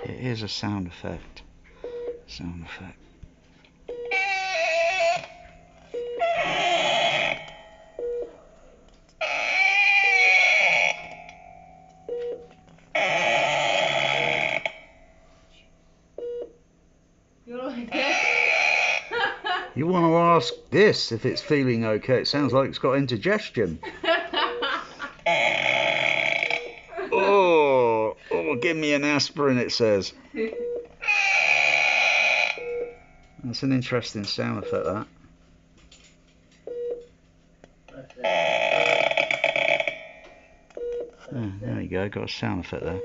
It is a sound effect. Sound effect. You want to ask this if it's feeling okay. It sounds like it's got indigestion. Oh, give me an aspirin, it says. That's an interesting sound effect, that. Oh, there you go, got a sound effect there.